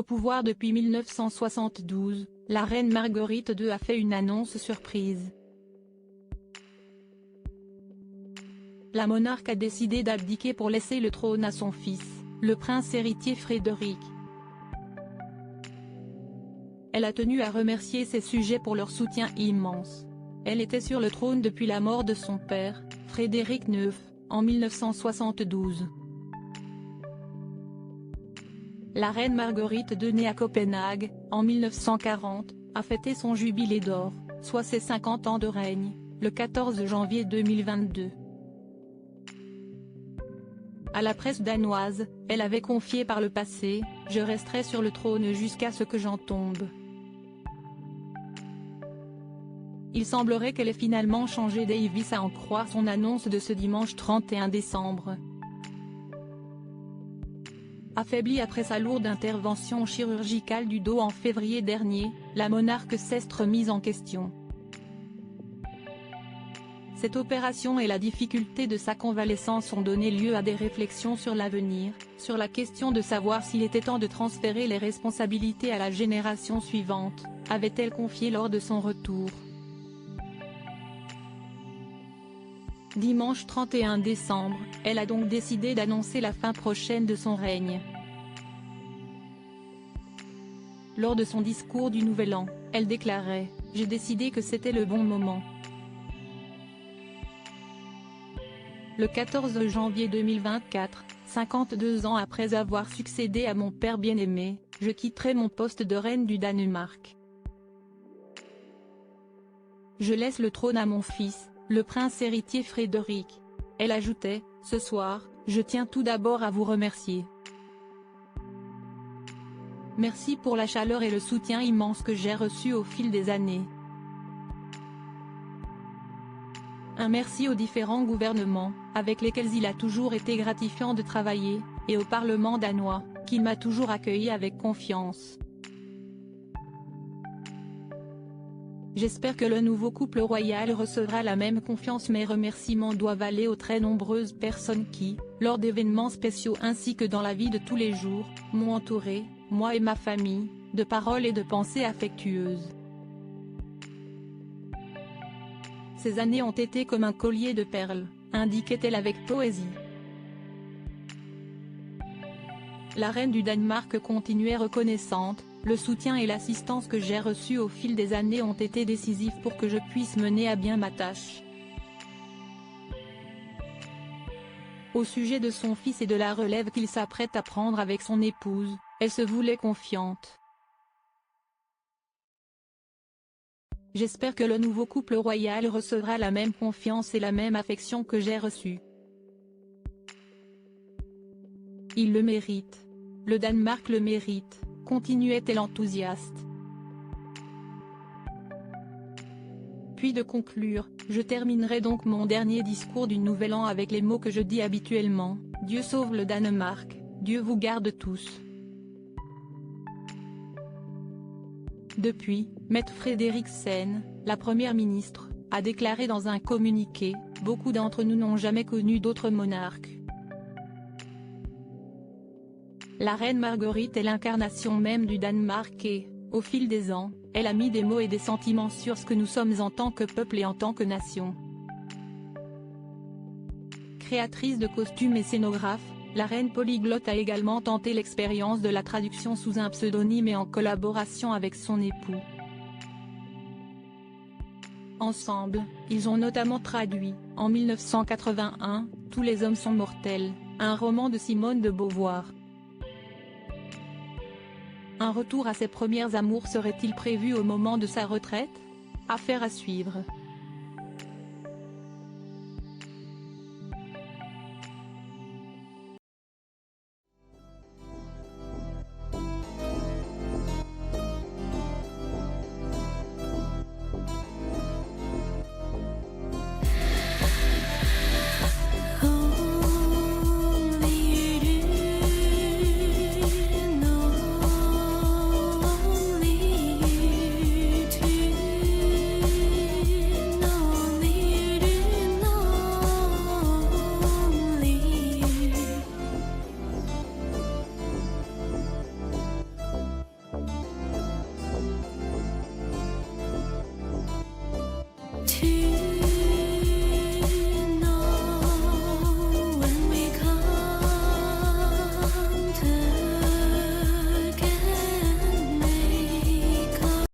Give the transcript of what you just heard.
Au pouvoir depuis 1972, la reine Marguerite II a fait une annonce surprise. La monarque a décidé d'abdiquer pour laisser le trône à son fils, le prince héritier Frédéric. Elle a tenu à remercier ses sujets pour leur soutien immense. Elle était sur le trône depuis la mort de son père, Frédéric IX, en 1972. La reine Marguerite II, née à Copenhague, en 1940, a fêté son jubilé d'or, soit ses 50 ans de règne, le 14 janvier 2022. À la presse danoise, elle avait confié par le passé « Je resterai sur le trône jusqu'à ce que j'en tombe ». Il semblerait qu'elle ait finalement changé d'avis à en croire son annonce de ce dimanche 31 décembre. Affaiblie après sa lourde intervention chirurgicale du dos en février dernier, la monarque s'est remise en question. Cette opération et la difficulté de sa convalescence ont donné lieu à des réflexions sur l'avenir, sur la question de savoir s'il était temps de transférer les responsabilités à la génération suivante, avait-elle confié lors de son retour. Dimanche 31 décembre, elle a donc décidé d'annoncer la fin prochaine de son règne. Lors de son discours du Nouvel An, elle déclarait « J'ai décidé que c'était le bon moment ». Le 14 janvier 2024, 52 ans après avoir succédé à mon père bien-aimé, je quitterai mon poste de reine du Danemark. Je laisse le trône à mon fils, le prince héritier Frédéric. Elle ajoutait, « Ce soir, je tiens tout d'abord à vous remercier. Merci pour la chaleur et le soutien immense que j'ai reçu au fil des années. Un merci aux différents gouvernements, avec lesquels il a toujours été gratifiant de travailler, et au Parlement danois, qui m'a toujours accueilli avec confiance. J'espère que le nouveau couple royal recevra la même confiance. Mes remerciements doivent aller aux très nombreuses personnes qui, lors d'événements spéciaux ainsi que dans la vie de tous les jours, m'ont entouré, moi et ma famille, de paroles et de pensées affectueuses. Ces années ont été comme un collier de perles, indiquait-elle avec poésie. La reine du Danemark continuait reconnaissante. Le soutien et l'assistance que j'ai reçus au fil des années ont été décisifs pour que je puisse mener à bien ma tâche. Au sujet de son fils et de la relève qu'il s'apprête à prendre avec son épouse, elle se voulait confiante. J'espère que le nouveau couple royal recevra la même confiance et la même affection que j'ai reçue. Il le mérite. Le Danemark le mérite, continuait-elle enthousiaste. Puis de conclure, je terminerai donc mon dernier discours du Nouvel An avec les mots que je dis habituellement, Dieu sauve le Danemark, Dieu vous garde tous. Depuis, Mette Frederiksen, la première ministre, a déclaré dans un communiqué, beaucoup d'entre nous n'ont jamais connu d'autre monarque. La reine Marguerite est l'incarnation même du Danemark et, au fil des ans, elle a mis des mots et des sentiments sur ce que nous sommes en tant que peuple et en tant que nation. Créatrice de costumes et scénographe, la reine polyglotte a également tenté l'expérience de la traduction sous un pseudonyme et en collaboration avec son époux. Ensemble, ils ont notamment traduit, en 1981, Tous les hommes sont mortels, un roman de Simone de Beauvoir. Un retour à ses premières amours serait-il prévu au moment de sa retraite? Affaire à suivre.